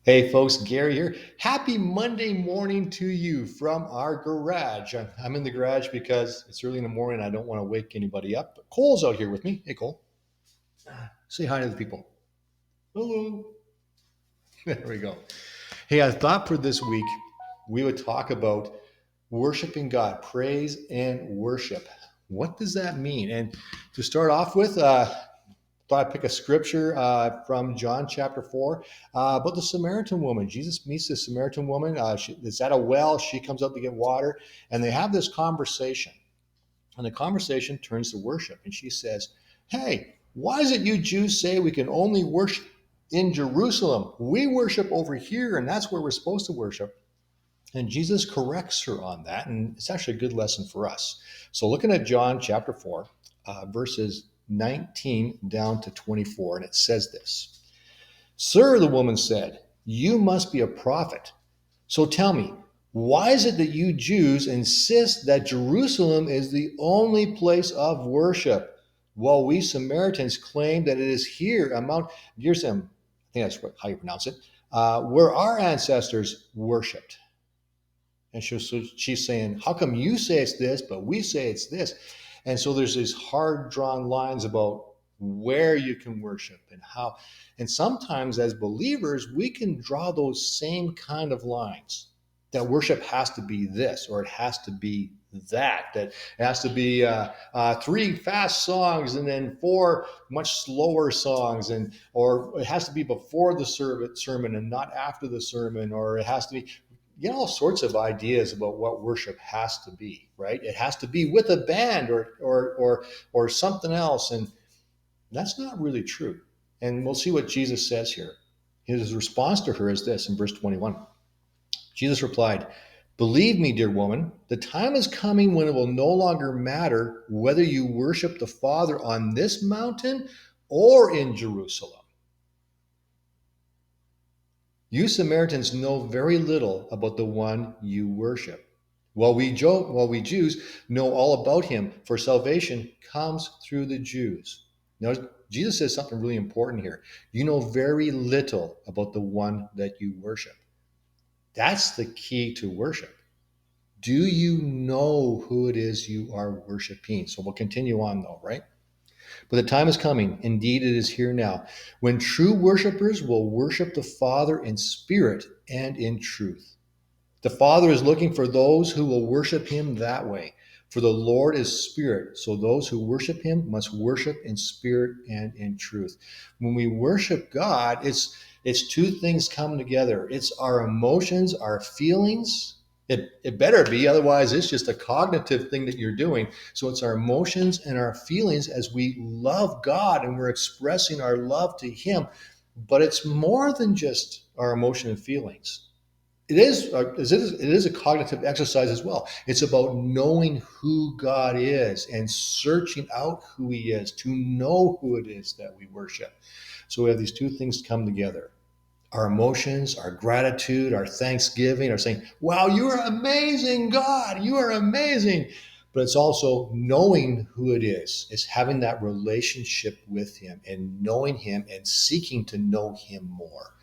Hey folks, Gary here. Happy Monday morning to you from our garage. I'm in the garage because it's early in the morning. I don't want to wake anybody up. But Cole's out here with me. Hey, Cole. Say hi to the people. Hello. There we go. Hey, I thought for this week we would talk about worshiping God, praise and worship. What does that mean? And to start off with, thought I'd pick a scripture from John chapter 4 about the Samaritan woman. Jesus meets the Samaritan woman. It's at a well. She comes up to get water, and they have this conversation. And the conversation turns to worship. And she says, "Hey, why is it you Jews say we can only worship in Jerusalem? We worship over here, and that's where we're supposed to worship." And Jesus corrects her on that. And it's actually a good lesson for us. So, looking at John chapter 4, verses 19 down to 24, and it says this: "Sir," the woman said, "you must be a prophet. So tell me, why is it that you Jews insist that Jerusalem is the only place of worship, while we Samaritans claim that it is here on Mount Gerizim," I think that's how you pronounce it, "where our ancestors worshipped?" And she's saying, "How come you say it's this, but we say it's this?" And so there's these hard drawn lines about where you can worship and how. And sometimes as believers, we can draw those same kind of lines that worship has to be this or it has to be that it has to be three fast songs and then four much slower songs, and or it has to be before the sermon and not after the sermon, or it has to be, all sorts of ideas about what worship has to be, right? It has to be with a band or something else, and that's not really true. And we'll see what Jesus says here. His response to her is this in verse 21. Jesus replied, "Believe me, dear woman, the time is coming when it will no longer matter whether you worship the Father on this mountain or in Jerusalem. You Samaritans know very little about the one you worship, while we Jews know all about him, for salvation comes through the Jews." Now, Jesus says something really important here. You know very little about the one that you worship. That's the key to worship. Do you know who it is you are worshiping? So we'll continue on though, right? "But the time is coming, indeed it is here now, when true worshipers will worship the Father in spirit and in truth. The Father is looking for those who will worship him that way. For the Lord is spirit, so those who worship him must worship in spirit and in truth." When we worship God, it's two things come together. It's our emotions, our feelings. It better be, otherwise it's just a cognitive thing that you're doing. So it's our emotions and our feelings as we love God and we're expressing our love to him. But it's more than just our emotion and feelings. It is a cognitive exercise as well. It's about knowing who God is and searching out who he is to know who it is that we worship. So we have these two things come together: our emotions, our gratitude, our thanksgiving, our saying, "Wow, you are amazing, God, you are amazing." But it's also knowing who it is. It's having that relationship with him and knowing him and seeking to know him more.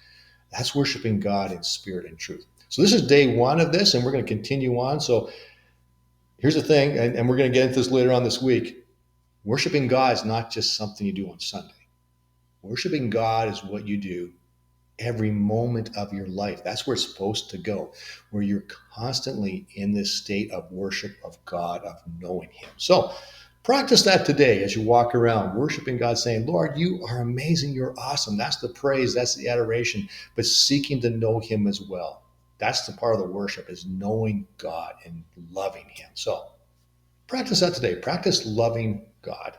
That's worshiping God in spirit and truth. So this is day one of this, and we're going to continue on. So here's the thing, and we're going to get into this later on this week. Worshiping God is not just something you do on Sunday. Worshiping God is what you do every moment of your life. That's where it's supposed to go, where you're constantly in this state of worship of God, of knowing him. So practice that today as you walk around, worshiping God, saying, "Lord, you are amazing. You're awesome." That's the praise. That's the adoration, but seeking to know him as well. That's the part of the worship, is knowing God and loving him. So practice that today. Practice loving God.